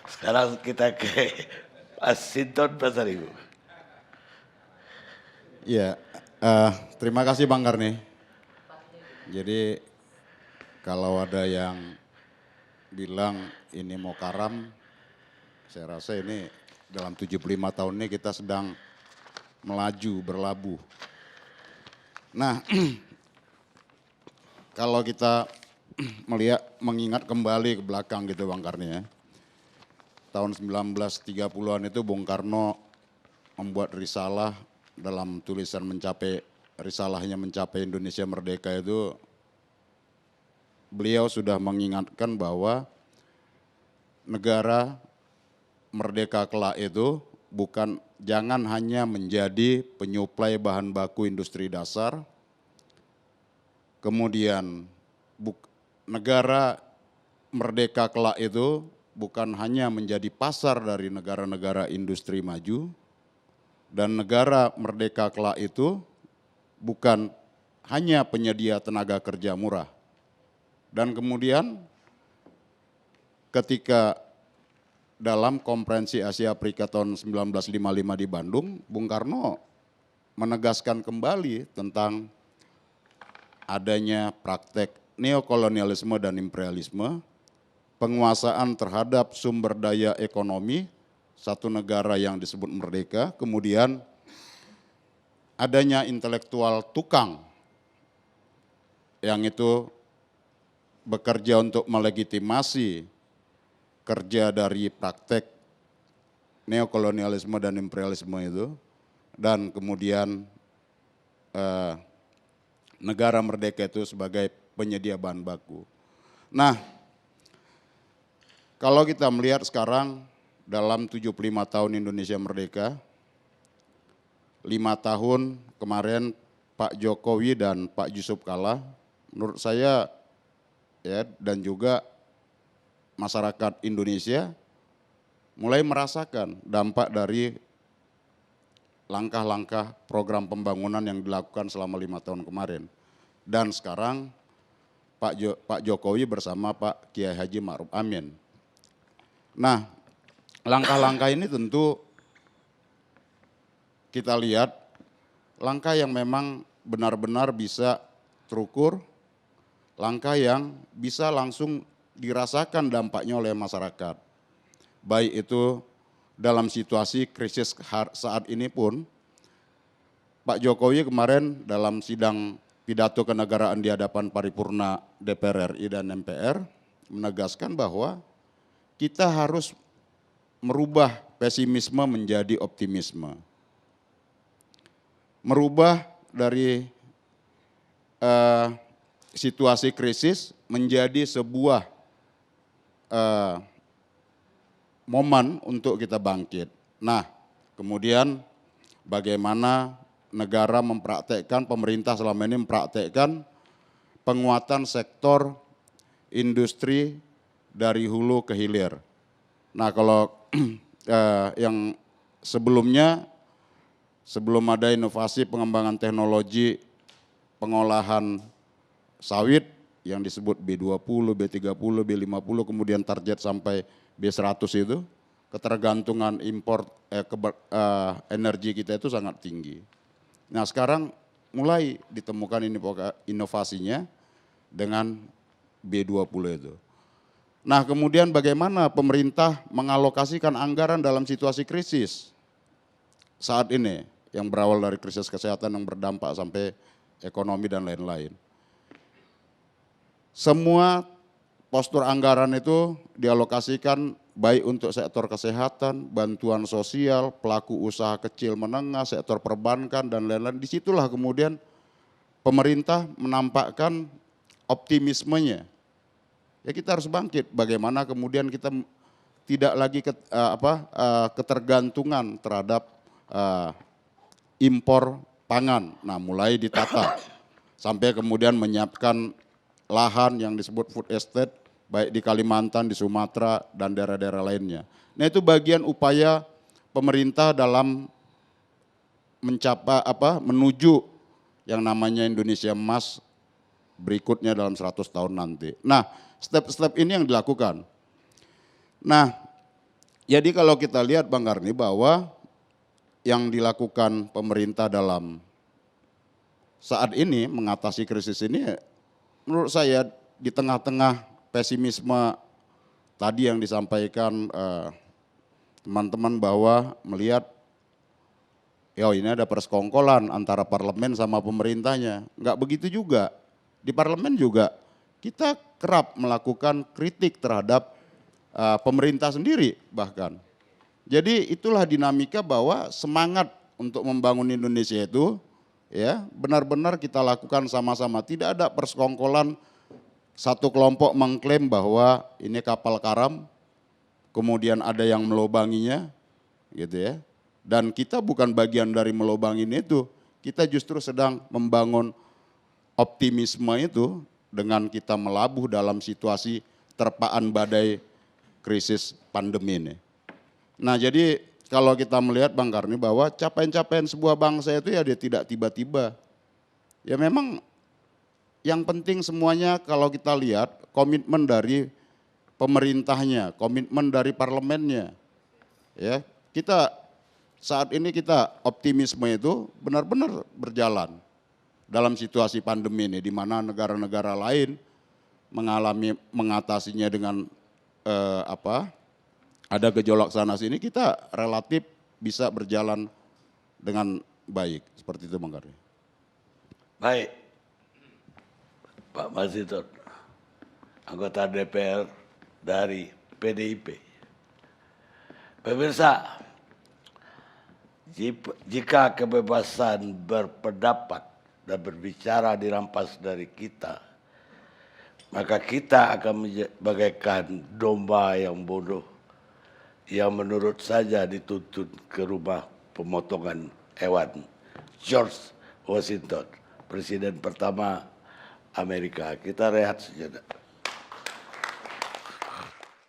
Sekarang kita ke Mas Sinton Pasaribu. Iya, terima kasih Bang Karni. Jadi kalau ada yang bilang ini mau karam, saya rasa ini dalam 75 tahun ini kita sedang melaju, berlabuh. Nah, kalau kita mengingat kembali ke belakang gitu Bang Karni ya. Tahun 1930-an itu Bung Karno membuat risalah dalam tulisan risalahnya mencapai Indonesia Merdeka itu beliau sudah mengingatkan bahwa negara merdeka kelak itu jangan hanya menjadi penyuplai bahan baku industri dasar, kemudian negara merdeka kelak itu bukan hanya menjadi pasar dari negara-negara industri maju, dan negara merdeka kelak itu bukan hanya penyedia tenaga kerja murah. Dan kemudian ketika dalam Konferensi Asia Afrika tahun 1955 di Bandung, Bung Karno menegaskan kembali tentang adanya praktek neokolonialisme dan imperialisme, penguasaan terhadap sumber daya ekonomi satu negara yang disebut merdeka, kemudian adanya intelektual tukang yang itu bekerja untuk melegitimasi kerja dari praktek neokolonialisme dan imperialisme itu, dan kemudian negara merdeka itu sebagai penyedia bahan baku. Nah, kalau kita melihat sekarang dalam 75 tahun Indonesia Merdeka, 5 tahun kemarin Pak Jokowi dan Pak Yusuf Kalla, menurut saya ya, dan juga masyarakat Indonesia mulai merasakan dampak dari langkah-langkah program pembangunan yang dilakukan selama 5 tahun kemarin. Dan sekarang Pak Jokowi bersama Pak Kiai Haji Ma'ruf Amin. Nah, langkah-langkah ini tentu kita lihat langkah yang memang benar-benar bisa terukur, langkah yang bisa langsung dirasakan dampaknya oleh masyarakat. Baik itu dalam situasi krisis saat ini pun, Pak Jokowi kemarin dalam sidang pidato kenegaraan di hadapan paripurna DPR RI dan MPR menegaskan bahwa kita harus merubah pesimisme menjadi optimisme. Merubah dari situasi krisis menjadi sebuah momen untuk kita bangkit. Nah, kemudian bagaimana negara pemerintah selama ini mempraktekkan penguatan sektor industri dari hulu ke hilir. Nah, kalau yang sebelumnya, sebelum ada inovasi pengembangan teknologi pengolahan sawit yang disebut B20, B30, B50, kemudian target sampai B100 itu, ketergantungan impor energi kita itu sangat tinggi. Nah, sekarang mulai ditemukan inovasinya dengan B20 itu. Nah, kemudian bagaimana pemerintah mengalokasikan anggaran dalam situasi krisis saat ini yang berawal dari krisis kesehatan yang berdampak sampai ekonomi dan lain-lain. Semua postur anggaran itu dialokasikan baik untuk sektor kesehatan, bantuan sosial, pelaku usaha kecil menengah, sektor perbankan dan lain-lain. Disitulah kemudian pemerintah menampakkan optimismenya. Ya, kita harus bangkit. Bagaimana kemudian kita tidak lagi ketergantungan terhadap impor pangan. Nah, mulai ditata sampai kemudian menyiapkan lahan yang disebut food estate baik di Kalimantan, di Sumatera dan daerah-daerah lainnya. Nah, itu bagian upaya pemerintah dalam menuju yang namanya Indonesia Emas berikutnya dalam 100 tahun nanti. Nah, step-step ini yang dilakukan. Nah, Jadi kalau kita lihat Bang Karni bahwa yang dilakukan pemerintah dalam saat ini mengatasi krisis ini, menurut saya di tengah-tengah pesimisme tadi yang disampaikan teman-teman bahwa melihat ya ini ada persekongkolan antara parlemen sama pemerintahnya. Enggak begitu juga. Di parlemen juga kita kerap melakukan kritik terhadap pemerintah sendiri bahkan. Jadi itulah dinamika bahwa semangat untuk membangun Indonesia itu ya benar-benar kita lakukan sama-sama. Tidak ada persekongkolan satu kelompok mengklaim bahwa ini kapal karam, kemudian ada yang melobanginya gitu ya. Dan kita bukan bagian dari melobangin itu, kita justru sedang membangun optimisme itu dengan kita melabuh dalam situasi terpaan badai krisis pandemi ini. Nah jadi kalau kita melihat Bang Karni bahwa capaian-capaian sebuah bangsa itu ya dia tidak tiba-tiba. Ya memang yang penting semuanya kalau kita lihat komitmen dari pemerintahnya, komitmen dari parlemennya. Ya, kita saat ini kita optimisme itu benar-benar berjalan dalam situasi pandemi ini di mana negara-negara lain mengatasinya dengan ada gejolak sana sini, kita relatif bisa berjalan dengan baik seperti itu Bang Karni. Baik, Pak Masinton, anggota DPR dari PDIP. Pemirsa, jika kebebasan berpendapat dan berbicara dirampas dari kita, maka kita akan bagaikan domba yang bodoh yang menurut saja dituntun ke rumah pemotongan hewan. George Washington, Presiden pertama Amerika. Kita rehat sejenak.